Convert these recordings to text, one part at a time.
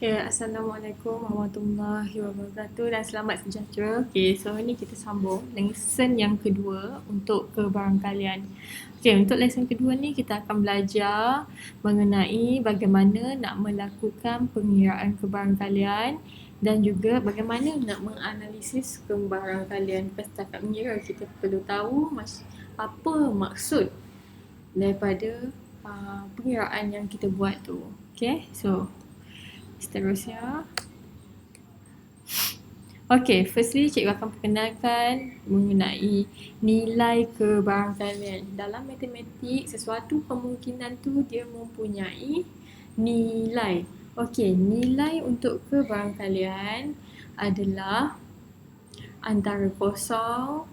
Ya, Assalamualaikum warahmatullahi wabarakatuh dan selamat sejahtera. Okay, so ni kita sambung lesson yang kedua untuk kebarangkalian. Okay, untuk lesson kedua ni kita akan belajar mengenai bagaimana nak melakukan pengiraan kebarangkalian dan juga bagaimana nak menganalisis kebarangkalian. Setakat mengira kita perlu tahu apa maksud daripada pengiraan yang kita buat tu. Okay, so seterusnya. Okay, firstly cikgu akan perkenalkan mengenai nilai kebarangkalian. Dalam matematik, sesuatu kemungkinan tu dia mempunyai nilai. Okay, nilai untuk kebarangkalian adalah antara kosong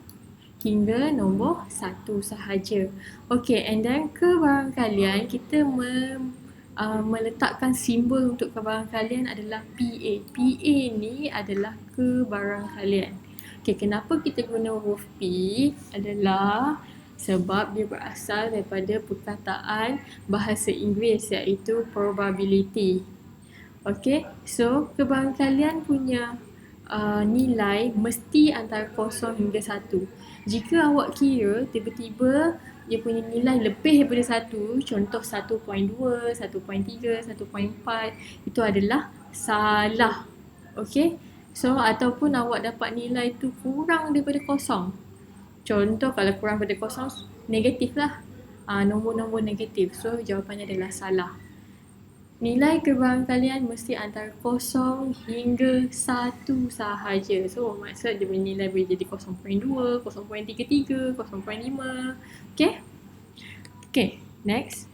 hingga nombor 1 sahaja. Okay, and then kebarangkalian kita meletakkan simbol untuk kebarangkalian adalah PA. PA ni adalah kebarangkalian. Okay, kenapa kita guna huruf P adalah sebab dia berasal daripada perkataan bahasa Inggeris iaitu probability. Okay, so kebarangkalian punya nilai mesti antara 0 hingga 1. Jika awak kira tiba-tiba dia punya nilai lebih daripada 1, contoh 1.2, 1.3, 1.4, itu adalah salah. Okay, so ataupun awak dapat nilai tu kurang daripada 0. Contoh kalau kurang daripada 0, negatif lah. Nombor-nombor negatif, so jawapannya adalah salah. Nilai kebarangkalian mesti antara 0 hingga 1 sahaja. So maksud dia punya nilai boleh jadi 0.2, 0.33, 0.5. Okay? Okay, next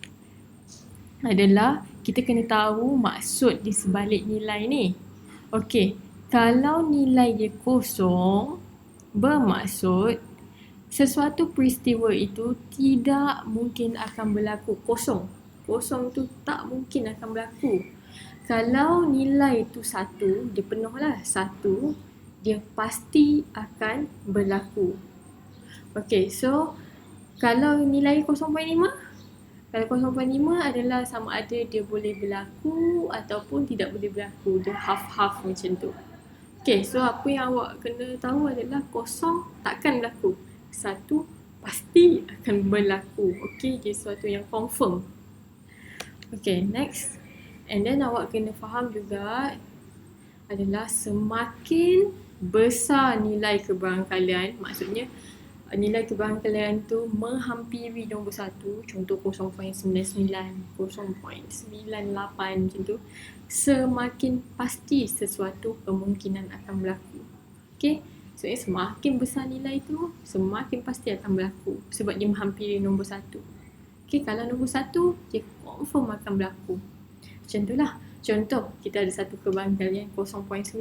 adalah kita kena tahu maksud di sebalik nilai ni. Okay, kalau nilai dia 0, bermaksud sesuatu peristiwa itu tidak mungkin akan berlaku. Kosong tu tak mungkin akan berlaku. Kalau nilai tu 1, dia penuh lah 1, dia pasti akan berlaku. Okay, so kalau nilai 0.5, kalau 0.5 adalah sama ada dia boleh berlaku ataupun tidak boleh berlaku. Dia half-half macam tu. Okay, so apa yang awak kena tahu adalah 0 takkan berlaku, 1 pasti akan berlaku. Okay, dia sesuatu yang confirm. Okay, next. And then awak kena faham juga adalah semakin besar nilai kebarangkalian, maksudnya nilai kebarangkalian tu menghampiri nombor 1, contoh 0.99, 0.98 macam tu, semakin pasti sesuatu kemungkinan akan berlaku. Okay, so semakin besar nilai tu, semakin pasti akan berlaku sebab dia menghampiri nombor 1. Okay, kalau nombor 1, dia confirm akan berlaku. Macam itulah. Contoh, kita ada satu kebarangkalian 0.9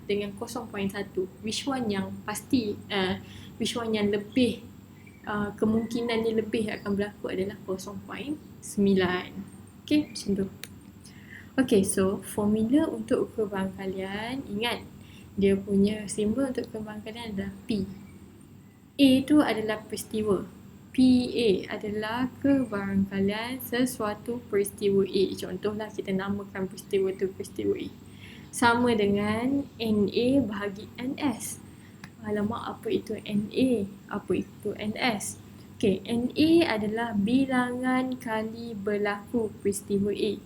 dengan 0.1. Which one yang pasti, which one yang lebih, kemungkinannya lebih akan berlaku adalah 0.9. Okay, macam tu. Okay, so formula untuk kebarangkalian, ingat, dia punya simbol untuk kebarangkalian adalah P. A tu adalah peristiwa. PA adalah kebarangkalian sesuatu peristiwa A. Contohlah kita namakan peristiwa tu peristiwa A. Sama dengan NA bahagi NS. Alamak, apa itu NA? Apa itu NS? Okay, NA adalah bilangan kali berlaku peristiwa A.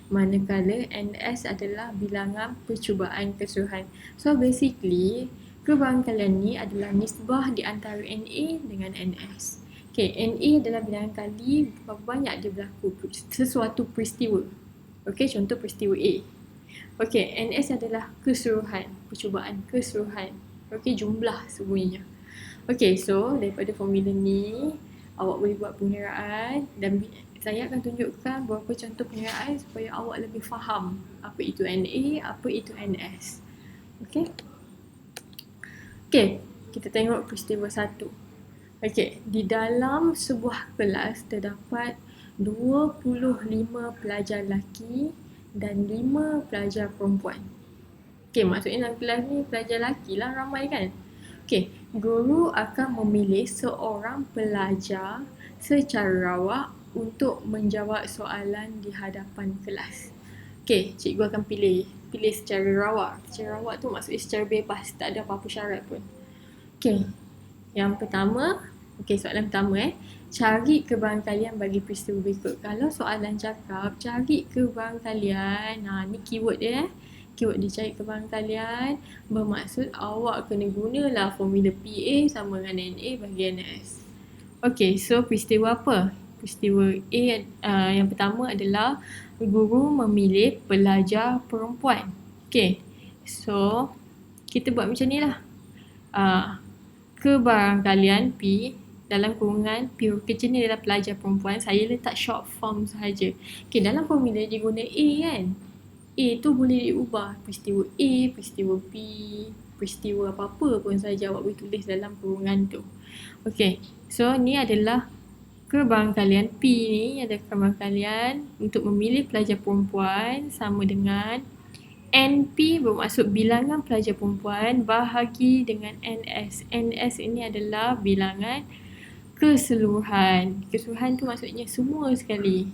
Manakala NS adalah bilangan percubaan keseluruhan. So basically, kebarangkalian ni adalah nisbah di antara NA dengan NS. Okay, NA adalah bilangan kali berapa banyak dia berlaku sesuatu peristiwa. Okay, contoh peristiwa A. Okay, NS adalah keseluruhan, percubaan keseluruhan. Okay, jumlah semuanya. Okay, so daripada formula ni, awak boleh buat pengiraan dan saya akan tunjukkan beberapa contoh pengiraan supaya awak lebih faham apa itu NA, apa itu NS. Okay. Okay, kita tengok peristiwa 1. Okey, di dalam sebuah kelas terdapat 25 pelajar lelaki dan 5 pelajar perempuan. Okey, maksudnya dalam kelas ni pelajar lelaki lah ramai kan? Okey, guru akan memilih seorang pelajar secara rawak untuk menjawab soalan di hadapan kelas. Okey, cikgu akan pilih secara rawak. Secara rawak tu maksudnya secara bebas, tak ada apa-apa syarat pun. Okey, yang pertama, soalan pertama cari kebarangkalian bagi peristiwa berikut. Kalau soalan cakap cari kebarangkalian, ni keyword dia keyword dia cari kebarangkalian, bermaksud awak kena gunalah formula PA sama dengan NA bagi NS. Okey, so peristiwa apa? Peristiwa A yang pertama adalah guru memilih pelajar perempuan. Okey, so kita buat macam ni lah. Kebarangkalian P dalam kurungan P huruf kecil ni adalah pelajar perempuan. Saya letak short form sahaja. Okey, dalam formula dia guna A kan. A tu boleh diubah. Peristiwa A, peristiwa B, peristiwa apa-apa pun saja awak boleh tulis dalam kurungan tu. Okey, so ni adalah kebarangkalian P ni ada kebarangkalian untuk memilih pelajar perempuan sama dengan NP bermaksud bilangan pelajar perempuan bahagi dengan NS. NS ini adalah bilangan keseluruhan. Keseluruhan tu maksudnya semua sekali.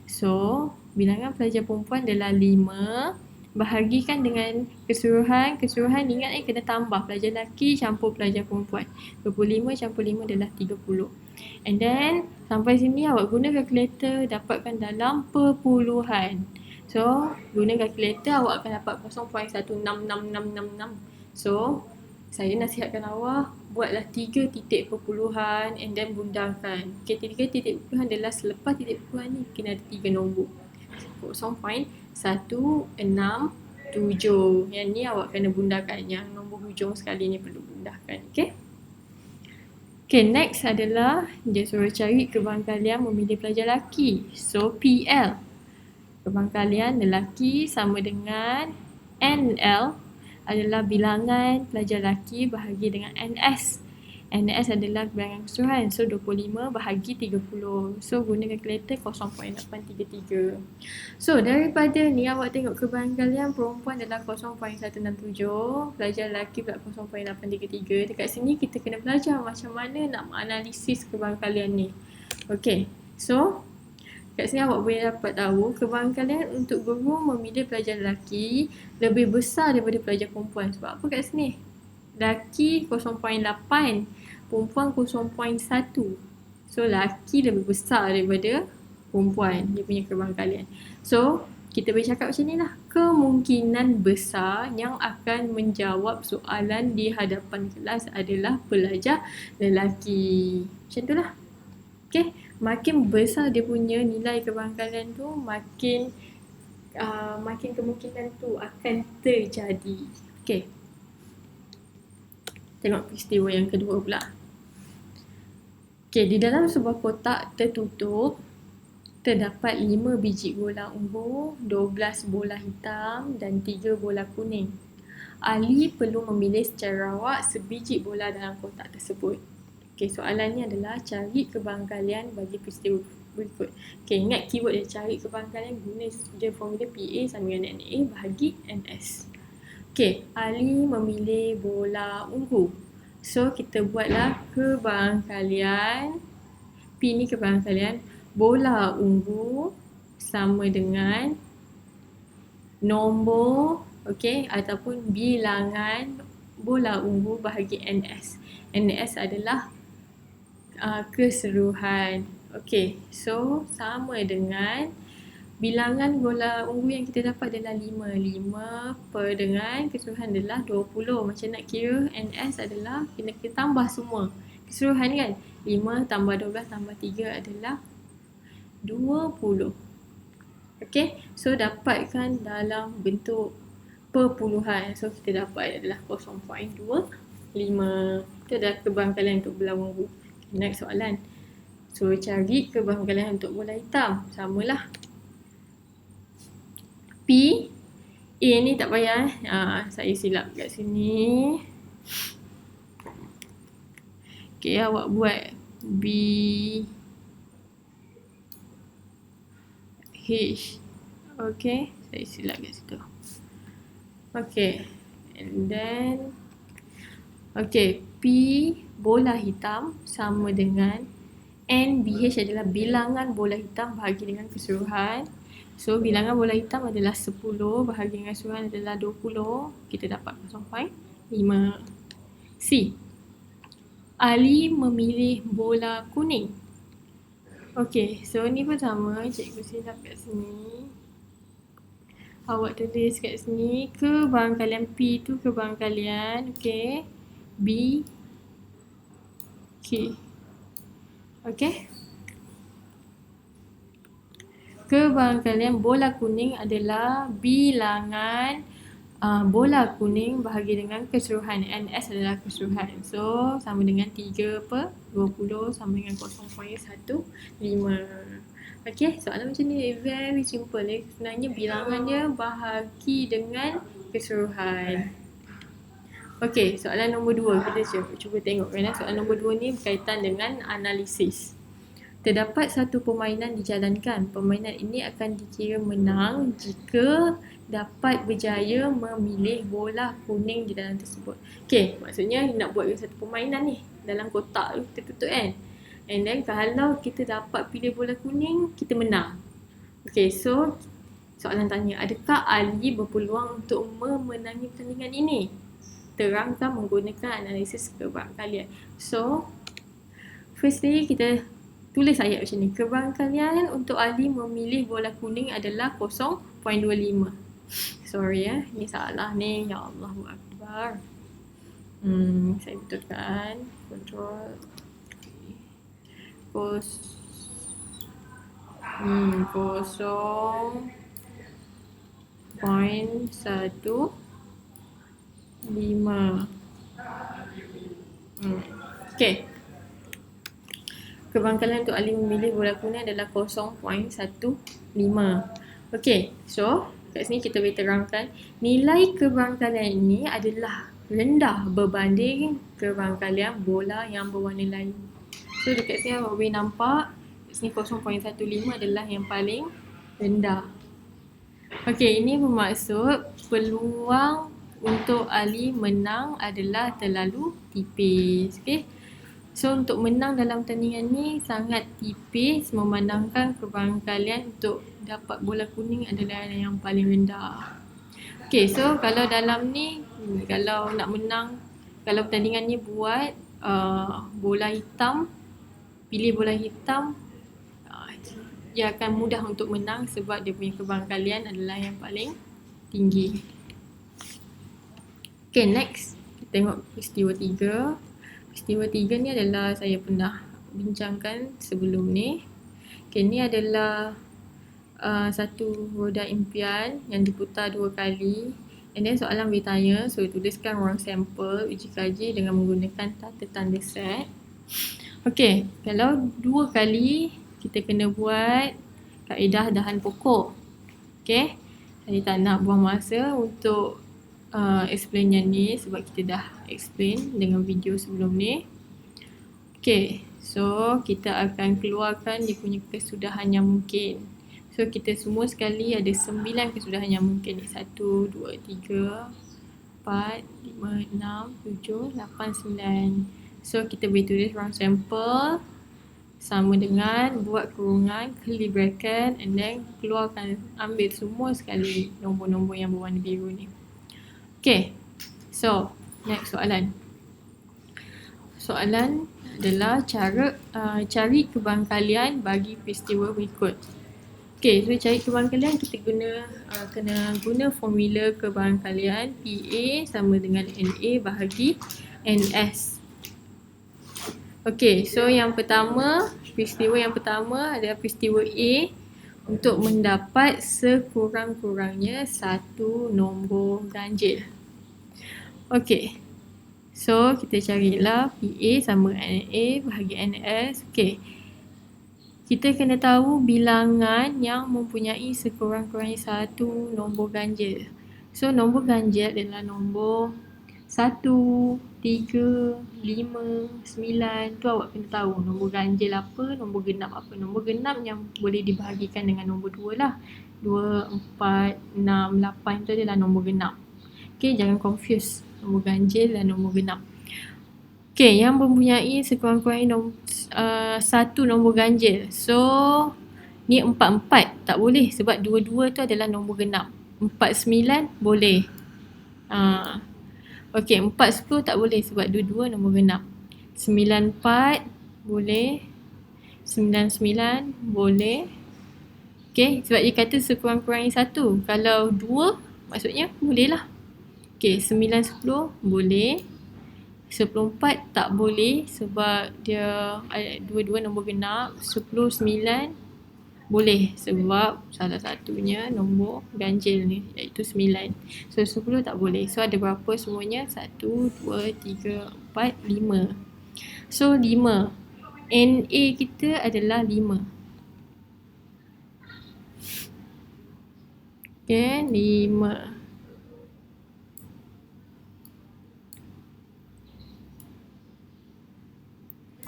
So, bilangan pelajar perempuan adalah 5 bahagikan dengan keseluruhan. Keseluruhan ingat kena tambah pelajar lelaki campur pelajar perempuan. 25 campur 5 adalah 30. And then sampai sini awak guna kalkulator dapatkan dalam perpuluhan. So guna kalkulator awak akan dapat 0.166666. So saya nasihatkan awak buatlah 3 titik perpuluhan and then bundangkan. Okay, 3 titik perpuluhan adalah selepas titik perpuluhan ni kena ada 3 nombor. 0.167. Yang ni awak kena bundangkan. Yang nombor hujung sekali ni perlu bundangkan. Okay, next adalah dia suruh cari kebarangkalian memilih pelajar lelaki. So, PL. Kebarangkalian lelaki sama dengan NL adalah bilangan pelajar lelaki bahagi dengan NS. NS adalah bilangan keseluruhan. So, 25 bahagi 30. So, guna kalkulator 0.833. So, daripada ni awak tengok kebarangkalian perempuan adalah 0.167. Pelajar lelaki pula 0.833. Dekat sini kita kena belajar macam mana nak menganalisis kebarangkalian ni. Okay, so kat sini awak boleh dapat tahu kebarangkalian untuk guru memilih pelajar lelaki lebih besar daripada pelajar perempuan. Sebab apa kat sini? Lelaki 0.8, perempuan 0.1. So, lelaki lebih besar daripada perempuan. Dia punya kebarangkalian. So, kita boleh cakap macam ni lah. Kemungkinan besar yang akan menjawab soalan di hadapan kelas adalah pelajar lelaki. Macam tu lah. Okay. Makin besar dia punya nilai kebarangkalian tu, makin kemungkinan tu akan terjadi. Okay. Tengok peristiwa yang kedua pula. Okay, di dalam sebuah kotak tertutup terdapat 5 biji bola ungu, 12 bola hitam dan 3 bola kuning. Ahli perlu memilih secara rawak sebiji bola dalam kotak tersebut. Okay, soalannya adalah cari kebarangkalian bagi peristiwa berikut. Okay, ingat keyword dia cari kebarangkalian guna je formula PA sama dengan NA bahagi NS. Okay, ahli memilih bola ungu. So, kita buatlah kebarangkalian. P ni kebarangkalian. Bola ungu sama dengan nombor, ataupun bilangan bola ungu bahagi NS. NS adalah keseluruhan. Okay, so sama dengan bilangan bola ungu yang kita dapat adalah 5. 5 per dengan keseluruhan adalah 20. Macam nak kira NS adalah kita tambah semua. Keseluruhan kan? 5 tambah 12 tambah 3 adalah 20. Okay, so dapatkan dalam bentuk perpuluhan. So kita dapat adalah 0.25. Itu adalah kebarangkalian untuk bola ungu. Next soalan. So cari kebarangkalian untuk bola hitam. Samalah. P. A ni tak payah. Saya silap kat sini. Okay, awak buat B. H. Okay, saya silap kat situ. Okay, and then P bola hitam sama dengan NBH adalah bilangan bola hitam bahagi dengan keseluruhan. So bilangan bola hitam adalah 10 bahagi dengan suruhan adalah 20. Kita dapat 0.5. C. Ali memilih bola kuning. Okey, so ni pun sama. Cikgu silap kat sini. Awak tulis kat sini kebarangkalian P tu kebarangkalian, okey, B, K. Okey. Kebarangkalian bola kuning adalah bilangan bola kuning bahagi dengan keseluruhan. NS adalah keseluruhan. So, sama dengan 3/20 sama dengan 0.15. Okey, soalan macam ni very simple. Sebenarnya bilangan dia bahagi dengan keseluruhan. Okey, soalan nombor 2 kita cuba tengok kan. Soalan nombor 2 ni berkaitan dengan analisis. Terdapat satu permainan dijalankan. Permainan ini akan dikira menang jika dapat berjaya memilih bola kuning di dalam tersebut. Okey, maksudnya nak buat satu permainan ni dalam kotak tu tertutup kan. And then kalau kita dapat pilih bola kuning, kita menang. Okey, so soalan tanya, adakah Ali berpeluang untuk memenangi pertandingan ini? Terangkan menggunakan analisis kebarangkalian. So, firstly kita tulis ayat macam ni. Kebarangkalian untuk Ali memilih bola kuning adalah 0.25. Sorry ni salah ni. Ya Allahu Akbar. Saya betulkan. Control. 0.15. Okay. Kebarangkalian untuk Ali memilih bola kuning adalah 0.15. Okey, so kat sini kita boleh terangkan nilai kebarangkalian ini adalah rendah berbanding kebarangkalian bola yang berwarna lain. So dekat sini awak boleh nampak kat sini 0.15 adalah yang paling rendah. Okey, ini bermaksud peluang untuk Ali menang adalah terlalu tipis. Okey. So untuk menang dalam pertandingan ni sangat tipis memandangkan kebarangkalian untuk dapat bola kuning adalah yang paling rendah. Okay, so kalau dalam ni, kalau nak menang, kalau pertandingan ni buat bola hitam, pilih bola hitam, dia akan mudah untuk menang sebab dia punya kebarangkalian adalah yang paling tinggi. Okay, next. Kita tengok peristiwa 3. Peristiwa 3 ni adalah saya pernah bincangkan sebelum ni. Okay, ni adalah satu roda impian yang diputar 2 kali. And then soalan bertanya, so tuliskan ruang sampel uji kaji dengan menggunakan tata tanda set. Okay, kalau 2 kali kita kena buat kaedah dahan pokok. Okay, saya tak nak buang masa untuk explain yang ni sebab kita dah explain dengan video sebelum ni. Okay, so kita akan keluarkan dia punya kesudahan yang mungkin. So kita semua sekali ada 9 kesudahan yang mungkin. 1, 2, 3, 4, 5, 6, 7, 8, 9. So kita boleh tulis ruang sampel sama dengan buat kurungan, curly bracket and then keluarkan, ambil semua sekali nombor-nombor yang berwarna biru ni. Okay, so next soalan. Soalan adalah cari kebarangkalian bagi peristiwa berikut. Okay, so cari kebarangkalian kita kena guna formula kebarangkalian PA sama dengan NA bahagi NS. Okay, so yang pertama, peristiwa yang pertama adalah peristiwa A untuk mendapat sekurang-kurangnya satu nombor ganjil. Okay, so kita carilah PA sama NA bahagi NS. Okay, kita kena tahu bilangan yang mempunyai sekurang-kurangnya satu nombor ganjil. So nombor ganjil adalah nombor 1, 3, 5, 9. Tu awak kena tahu nombor ganjil apa, nombor genap apa. Nombor genap yang boleh dibahagikan dengan nombor 2 lah. 2, 4, 6, 8 tu adalah nombor genap. Okay, jangan confuse nombor ganjil dan nombor genap. Okay, yang mempunyai sekurang-kurangnya satu nombor ganjil. So, Ni 4-4 tak boleh sebab 2-2 tu adalah nombor genap. 4-9 boleh. Okey, 4-10 tak boleh sebab 2-2 nombor genap. 9-4 boleh. 9-9 boleh. Okey, sebab dia kata sekurang-kurangnya 1. Kalau 2 maksudnya boleh lah. Okey, 9-10 boleh. 10-4 tak boleh sebab dia dua-dua nombor genap. 10-9 boleh sebab salah satunya nombor ganjil ni iaitu 9. So 10 tak boleh. So ada berapa semuanya? 1, 2, 3, 4, 5. So 5. NA kita adalah 5. Okay, 5.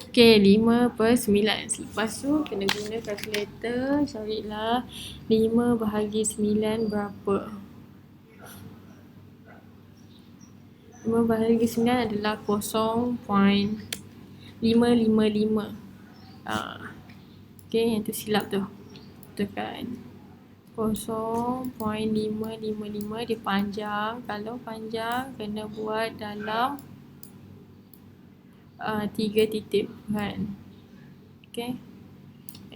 Okay, 5/9. Lepas tu kena guna kalkulator. Carilah 5 bahagi 9 berapa. 5 bahagi 9 adalah 0.555. Okay, yang tu silap tu. Tekan 0.555. Dia panjang. Kalau panjang kena buat dalam 3 titik puluhan. Okay,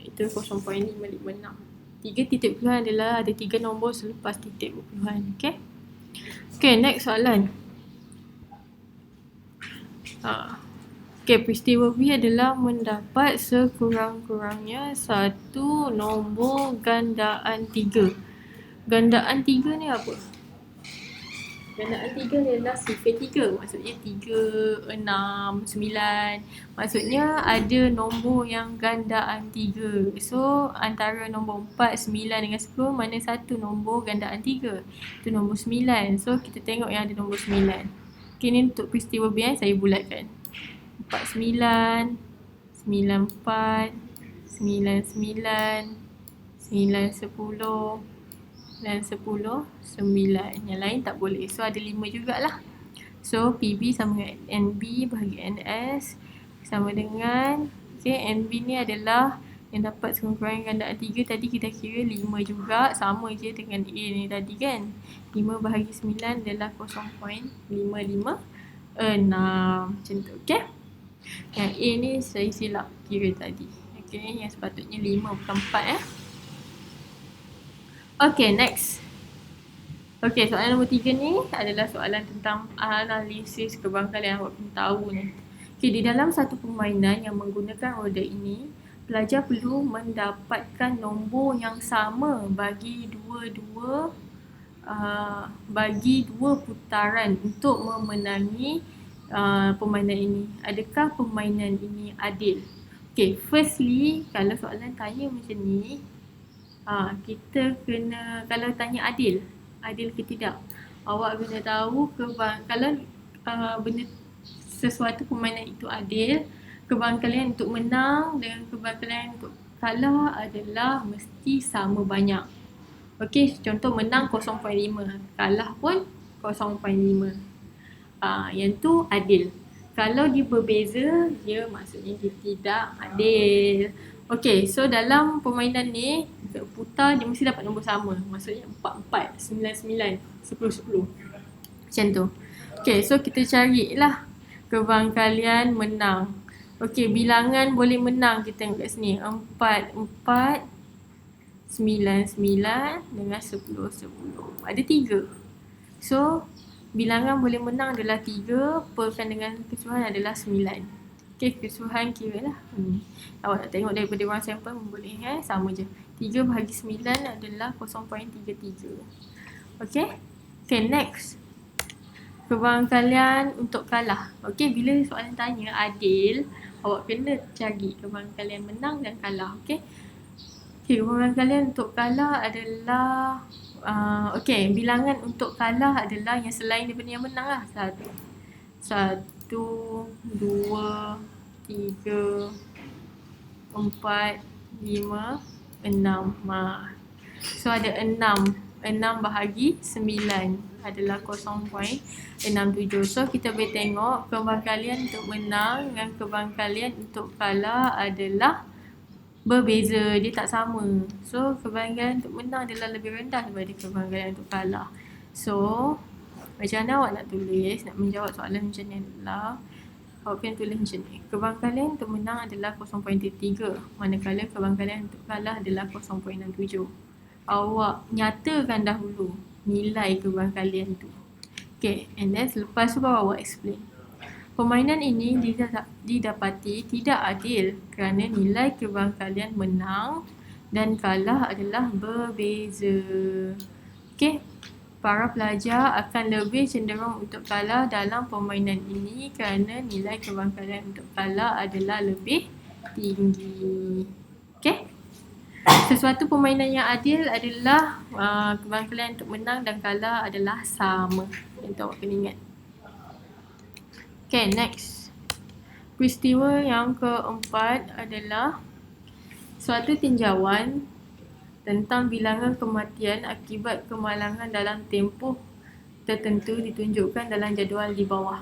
itu 0.556. 3 titik puluhan adalah ada 3 nombor selepas titik puluhan. Okay. Okay, next soalan. Okay, peristiwa B adalah mendapat sekurang-kurangnya satu nombor gandaan 3. Gandaan 3 ni apa? Gandaan 3 adalah sifir 3. Maksudnya 3, 6, 9. Maksudnya ada nombor yang gandaan 3. So, antara nombor 4, 9 dengan 10, mana satu nombor gandaan 3? Itu nombor 9. So, kita tengok yang ada nombor 9. Okay, ni untuk peristiwa B, saya bulatkan. 49, 94, 99, 910, dan 10, 9. Yang lain tak boleh. So ada 5 jugalah. So PB sama dengan NB bahagi NS sama dengan, okay, NB ni adalah yang dapat sekurang-kurangnya gandaan 3. Tadi kita kira 5 juga. Sama je dengan A ni tadi kan. 5 bahagi 9 adalah 0.556. Macam tu. Okay. Yang A ni saya silap kira tadi. Okay. Yang sepatutnya 5 bukan 4 Okay, next. Okay, soalan nombor 3 ni adalah soalan tentang analisis kebangkalian. Awak kena tahu ni. Okay, di dalam satu permainan yang menggunakan roda ini, pelajar perlu mendapatkan nombor yang sama bagi dua putaran untuk memenangi permainan ini. Adakah permainan ini adil? Okay, firstly, kalau soalan tanya macam ni, kita kena, kalau tanya adil ke tidak, awak kena tahu kalau benda sesuatu permainan itu adil, kebangkalian untuk menang dengan kebangkalian untuk kalah adalah mesti sama banyak. Okey, contoh menang 0.5, kalah pun 0.5. Yang tu adil. Kalau dia berbeza, dia maksudnya dia tidak adil. Okey, so dalam permainan ni, putar dia mesti dapat nombor sama. Maksudnya 4-4, 9-9, 10-10. Macam tu. Okey, so kita carilah kebangkalian menang. Okey, bilangan boleh menang kita tengok kat sini. 4-4, 9-9 dengan 10-10. Ada 3. So, bilangan boleh menang adalah 3 perkan dengan keseluruhan adalah 9. Okay, keseluruhan kira lah. Awak nak tengok daripada ruang sampel pun boleh. Sama je. 3 bahagi 9 adalah 0.33. Okay. Okay, next. Kebangkalian untuk kalah. Okay, bila soalan tanya adil, awak kena cari kebangkalian menang dan kalah. Okay. Okay, kebangkalian untuk kalah adalah okay, bilangan untuk kalah adalah yang selain daripada yang menang lah. 1, 2, 3, 4, 5, 6. So ada 6 bahagi 9 adalah 0.67. So kita boleh tengok kebangkalian untuk menang dengan kebangkalian untuk kalah adalah berbeza, dia tak sama. So kebarangkalian untuk menang adalah lebih rendah daripada kebarangkalian untuk kalah. So macam mana awak nak tulis, nak menjawab soalan macam ni adalah awak kena tulis macam ni. Kebarangkalian untuk menang adalah 0.3, manakala kebarangkalian untuk kalah adalah 0.67. Awak nyatakan dahulu nilai kebarangkalian tu. Okay, and then selepas tu baru awak explain. Permainan ini didapati tidak adil kerana nilai kebarangkalian menang dan kalah adalah berbeza. Okay, para pelajar akan lebih cenderung untuk kalah dalam permainan ini kerana nilai kebarangkalian untuk kalah adalah lebih tinggi. Okay, sesuatu permainan yang adil adalah kebarangkalian untuk menang dan kalah adalah sama. Itu awak kena ingat. Okay, next. Peristiwa yang keempat adalah suatu tinjauan tentang bilangan kematian akibat kemalangan dalam tempoh tertentu ditunjukkan dalam jadual di bawah.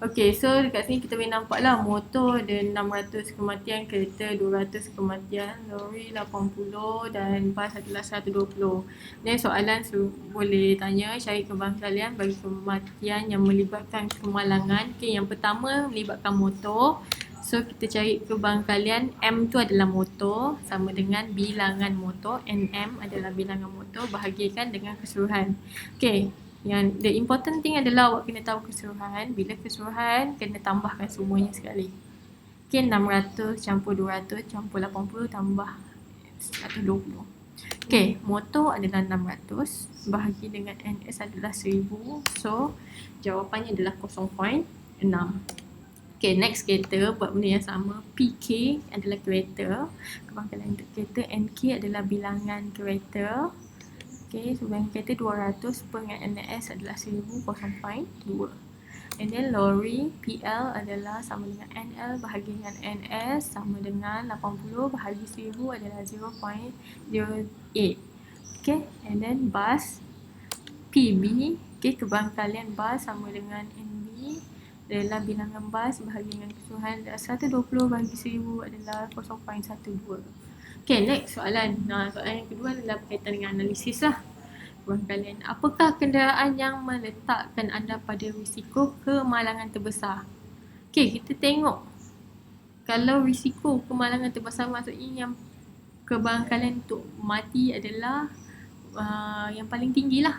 Okey, so dekat sini kita boleh nampak lah motor ada 600 kematian, kereta 200 kematian, lori 80 dan bas adalah 120. Dan soalan boleh tanya cari kebarangkalian bagi kematian yang melibatkan kemalangan. Okey, yang pertama melibatkan motor. So kita cari kebarangkalian M tu adalah motor sama dengan bilangan motor, NM adalah bilangan motor bahagikan dengan keseluruhan. Okey, yang the important thing adalah awak kena tahu keseluruhan. Bila keseluruhan kena tambahkan semuanya sekali. Okay, 600 campur 200 campur 80 tambah 120. Okay, motor adalah 600 bahagi dengan NS adalah 1000. So jawapannya adalah 0.6. Okay, next kereta buat benda yang sama. PK adalah kereta, kebarangkalian untuk kereta. NK adalah bilangan kereta. Okay, so bilangan kereta 200 dengan NS adalah 1000, 0.2. And then lori PL adalah sama dengan NL bahagi dengan NS sama dengan 80 bahagi 1000 adalah 0.08. Okay, and then bus PB, okay, kebarangkalian bus sama dengan NB adalah bilangan bus bahagi dengan keseluruhan adalah 120 bahagi 1000 adalah 0.12. Okay, next soalan. Soalan yang kedua adalah berkaitan dengan analisis lah. Kebarangkalian, apakah kenderaan yang meletakkan anda pada risiko kemalangan terbesar? Okay, kita tengok. Kalau risiko kemalangan terbesar maksudnya yang kebarangkalian untuk mati adalah yang paling tinggi lah.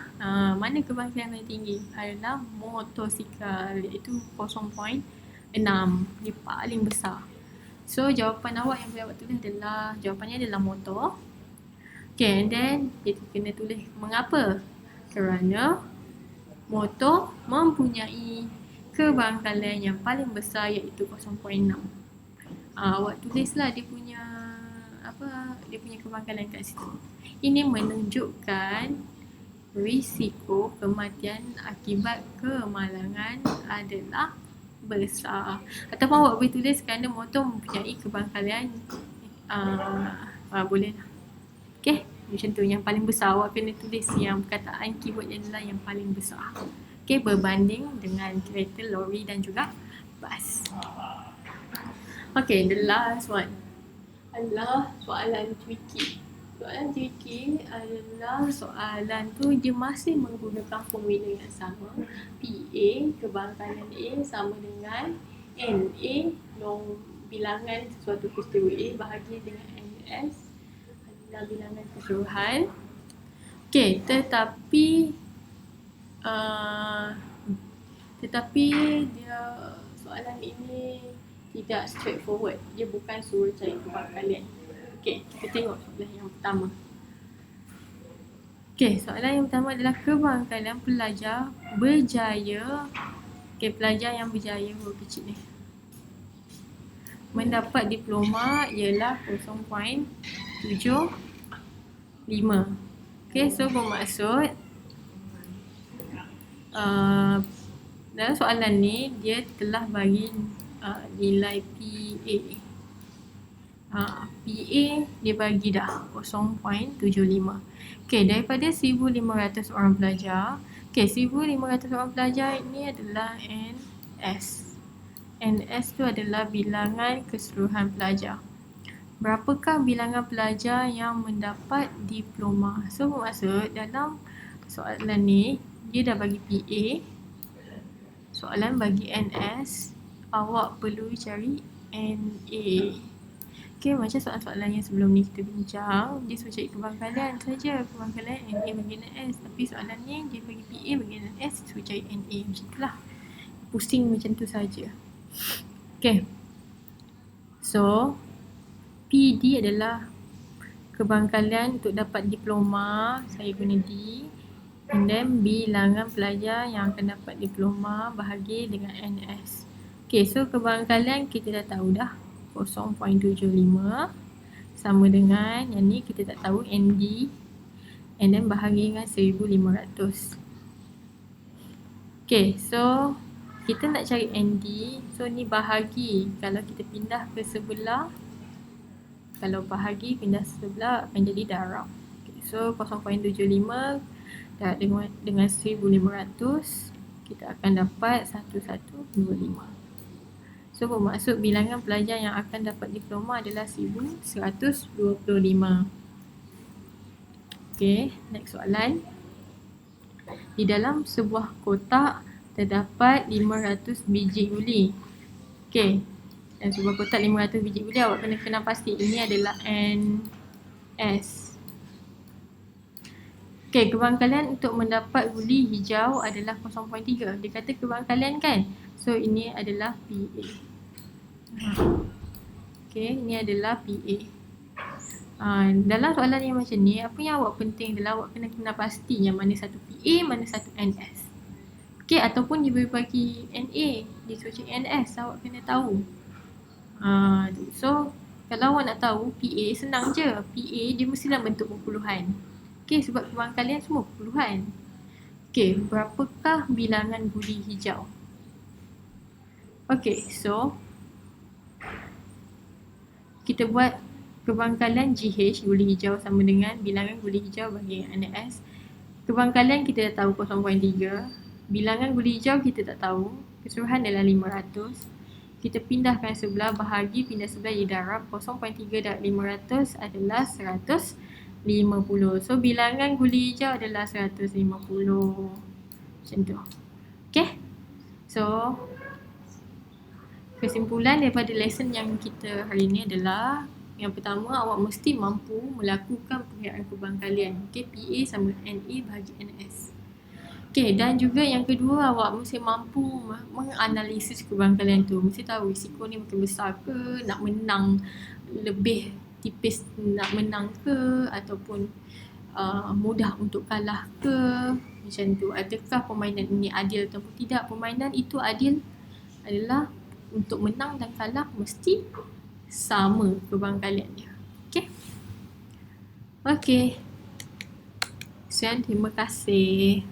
Mana kebarangkalian paling tinggi? Adalah motosikal, iaitu 0.6. Dia paling besar. So jawapan awak yang boleh awak tulis adalah, jawapannya adalah motor. Okay, and then kita kena tulis mengapa? Kerana motor mempunyai kebarangkalian yang paling besar iaitu 0.6. Awak tulislah dia punya dia punya kebarangkalian kat situ. Ini menunjukkan risiko kematian akibat kemalangan adalah besar. Ataupun awak boleh tulis kerana motor mempunyai kebarangkalian boleh lah. Okay, macam tu yang paling besar. Awak kena tulis yang perkataan keyword adalah yang paling besar. Okay, berbanding dengan kereta, lori dan juga bas. Okay, the last one adalah soalan tricky. Soalan tricky adalah soalan tu dia masih menggunakan formula yang sama. PA, kebarangkalian A sama dengan NA, bilangan sesuatu peristiwa A bahagi dengan NS adalah bilangan keseluruhan. Okay, tetapi dia soalan ini tidak straightforward. Dia bukan suruh cari kebarangkalian. Okay, kita tengok soalan yang pertama. Okay, soalan yang pertama adalah kebarangkalian pelajar berjaya. Okay, pelajar yang berjaya huruf kecil ni mendapat diploma ialah 0.75. Okay, so bermaksud dalam soalan ni dia telah bagi nilai PA. PA dia bagi dah 0.75. Okay, daripada 1,500 orang pelajar. Okay, 1,500 orang pelajar ini adalah NS. NS tu adalah bilangan keseluruhan pelajar. berapakah bilangan pelajar yang mendapat diploma? So bermaksud dalam soalan ni dia dah bagi PA, soalan bagi NS, awak perlu cari NA. Okay, macam soalan-soalan yang sebelum ni kita bincang, dia suruh cari kebangkalan saja, kebangkalan NA bagi NS. Tapi soalan ni dia bagi PA bagi NS, suruh cari NA. Macam tu lah, pusing macam tu saja. Okay, so PD adalah kebangkalan untuk dapat diploma, saya guna D. And then bilangan pelajar yang akan dapat diploma bahagi dengan NS. Okay, so kebangkalan kita dah tahu dah, 0.75 sama dengan yang ni kita tak tahu ND, and then bahagi dengan 1500. Okay, so kita nak cari ND, so ni bahagi. Kalau kita pindah ke sebelah, kalau bahagi pindah sebelah akan jadi darab. Okay, so 0.75 dengan 1500 kita akan dapat 1125. So bermaksud bilangan pelajar yang akan dapat diploma adalah 1125. Okay, next soalan. Di dalam sebuah kotak terdapat 500 biji uli. Okay, dan sebuah kotak 500 biji uli, awak kena kenal pasti ini adalah NS. Okay, kebangkalan untuk mendapat uli hijau adalah 0.3. Dia kata kebangkalan kan? So ini adalah PA. Okay, ini adalah PA. Dalam soalan yang macam ni, apa yang awak penting adalah awak kena kenal pasti yang mana satu PA, mana satu NS. Okay, ataupun dia bagi NA, dia suruh cari NS, awak kena tahu. So, kalau awak nak tahu PA, senang je. PA dia mestilah bentuk perpuluhan. Okay, sebab kebangkalan semua perpuluhan. Okay, berapakah bilangan guli hijau? Okay, so kita buat kebangkalan GH, guli hijau sama dengan bilangan guli hijau bagi NS. Kebangkalan kita dah tahu 0.3. Bilangan guli hijau kita tak tahu. Keseluruhan adalah 500. Kita pindahkan sebelah, bahagi, pindah sebelah jadi darab. 0.3 darab 500 adalah 150. So bilangan guli hijau adalah 150. Macam tu. Okay. So kesimpulan daripada lesson yang kita hari ini adalah, yang pertama, awak mesti mampu melakukan penghiraan kebangkalan. Okay, PA sama NA bahagi NS. Okay, dan juga yang kedua, awak mesti mampu menganalisis kebangkalan tu. Mesti tahu risiko ni makin besar ke, nak menang lebih tipis nak menang ke, ataupun mudah untuk kalah ke, macam tu. Adakah permainan ini adil ataupun tidak? Permainan itu adil adalah untuk menang dan kalah mesti sama kebangkalannya. Okay. Okay. Sekian, terima kasih.